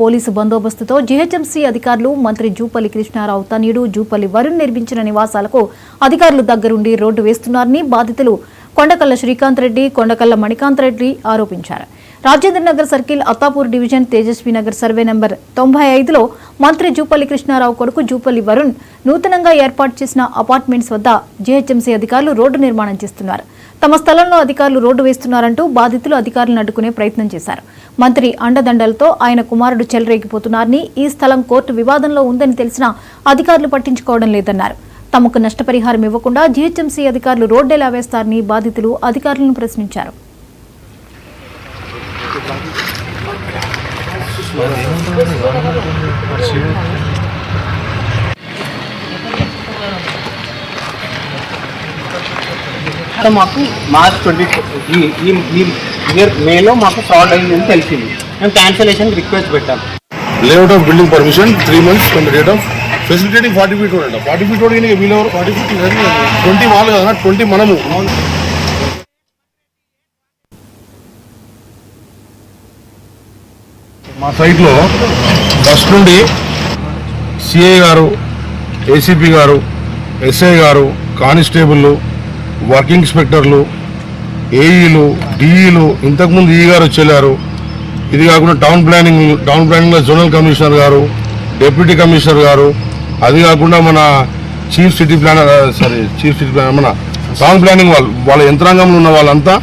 Police బందోబస్తుతో GHMC అధికారులు మంత్రి జూపల్లి కృష్ణారావు తనయుడు జూపల్లి వరుణ్ నిర్మించిన నివాసాలకు అధికారులు దగ్గరుండి రోడ్డు వేస్తున్నారని బాధితులు కొండకల్ల శ్రీకాంత్ రెడ్డి, కొండకల్ల మణికాంత్ రెడ్డి ఆరోపించారు. Rajendranagar circle, Attapur division, Tejaswi Nagar survey number 95లో మంత్రి జూపల్లి కృష్ణారావు కొడుకు జూపల్లి వరుణ్ నూతనంగా ఏర్పాటు చేసిన అపార్ట్మెంట్స్ వద్ద జీహెచ్ఎంసీ అధికారులు రోడ్డు నిర్మాణం చేస్తున్నారు. తమ స్థలంలో అధికారులు రోడ్డు వేస్తున్నారంటూ బాధితులు అధికారులను అడ్డుకునే ప్రయత్నం చేశారు. మంత్రి అండదండలతో ఆయన కుమారుడు చెలరేగిపోతున్నారని, ఈ స్థలం కోర్టు వివాదంలో ఉందని తెలిసినా అధికారులు పట్టించుకోవడం లేదన్నారు. తమకు నష్టపరిహారం ఇవ్వకుండా జీహెచ్ఎంసీ అధికారులు రోడ్డు ఎలా వేస్తారని బాధితులు అధికారులను ప్రశ్నించారు. మాకు మార్చ్ 20 మేలో మాకు ఫ్రాడ్ అయిందని తెలిసింది. మేము క్యాన్సిలేషన్ రిక్వెస్ట్ పెట్టాం. Layout of building permission 3 months from the date of facilitating 40 feet road. 40 feet road కి వీలెవరు 40 feet 20 వాళ్ళు కదా, 20 మనము. మా సైట్లో ఫస్ట్ నుండి సిఐ గారు, ఏసీపీ గారు, ఎస్ఐ గారు, కానిస్టేబుళ్ళు, వర్కింగ్ ఇన్స్పెక్టర్లు, ఏఈలు, డిఈలు, ఇంతకుముందు ఈ గారు వచ్చేలారు. ఇది కాకుండా టౌన్ ప్లానింగ్లో జోనల్ కమిషనర్ గారు, డిప్యూటీ కమిషనర్ గారు, అది కాకుండా మన చీఫ్ సిటీ ప్లానర్ మన టౌన్ ప్లానింగ్ వాళ్ళ యంత్రాంగంలో ఉన్న వాళ్ళంతా,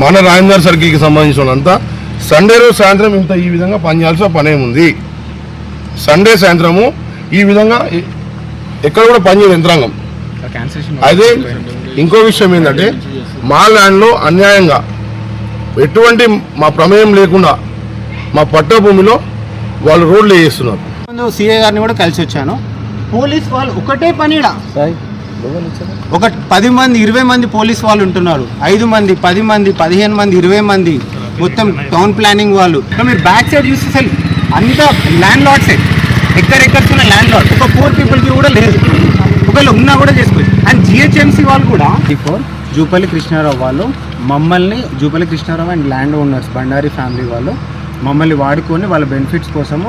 మన రాజేంద్ర సర్కిల్కి సంబంధించిన వాళ్ళంతా సండే రోజు సాయంత్రం ఇంత ఈ విధంగా పనిచేయాల్సిన పనేముంది. సండే సాయంత్రము ఈ విధంగా ఎక్కడ కూడా పనిచేయదు యంత్రాంగం. అదే ఇంకో విషయం ఏంటంటే, మా ల్యాండ్లో అన్యాయంగా ఎటువంటి మా ప్రమేయం లేకుండా మా పట్ట భూమిలో వాళ్ళు రోడ్లు వేస్తున్నారు. సిఐ గారిని కూడా కలిసి వచ్చాను. పోలీస్ వాళ్ళు ఒకటే పనిడా ఒక 10 మంది 20 మంది పోలీస్ వాళ్ళు ఉంటున్నారు. 5 మంది 10 మంది 15 మంది 20 మంది మొత్తం టౌన్ ప్లానింగ్ వాళ్ళు. మీరు బ్యాక్ సైడ్ చూస్తే అంతా ల్యాండ్ లాట్సే, ఎక్కడెక్కడున్న ల్యాండ్ లాట్. ఒక 4 పీపుల్కి కూడా లేదు, ఒకవేళ ఉన్నా కూడా చేసుకోవచ్చు. అండ్ జిహెచ్ఎంసీ వాళ్ళు కూడా జూపల్లి కృష్ణారావు వాళ్ళు మమ్మల్ని, Jupally Krishnarao and land owners Bandari family వాళ్ళు మమ్మల్ని వాడుకొని వాళ్ళ బెనిఫిట్స్ కోసము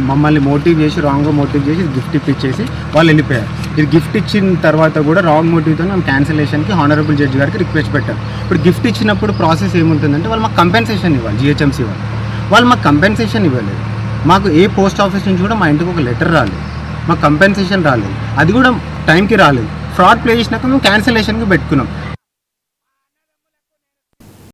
మమ్మల్ని మోటివ్ చేసి, రాంగ్గా మోటివ్ చేసి గిఫ్ట్ ఇప్పించేసి వాళ్ళు వెళ్ళిపోయారు. ఇది గిఫ్ట్ ఇచ్చిన తర్వాత కూడా రాంగ్ మోటివ్తో మేము క్యాన్సిలేషన్కి హానరబుల్ జడ్జి గారికి రిక్వెస్ట్ పెట్టాం. ఇప్పుడు గిఫ్ట్ ఇచ్చినప్పుడు ప్రాసెస్ ఏముంటుందంటే, వాళ్ళు మాకు కంపెన్సేషన్ ఇవ్వాలి. జిహెచ్ఎంసీ వాళ్ళు మాకు కంపెన్సేషన్ ఇవ్వలేదు. మాకు ఏ పోస్ట్ ఆఫీస్ నుంచి కూడా మా ఇంటికి ఒక లెటర్ రాలేదు, మాకు కంపెన్సేషన్ రాలేదు, అది కూడా టైంకి రాలేదు. ఫ్రాడ్ ప్లే చేసినాక మేము క్యాన్సిలేషన్కి పెట్టుకున్నాం.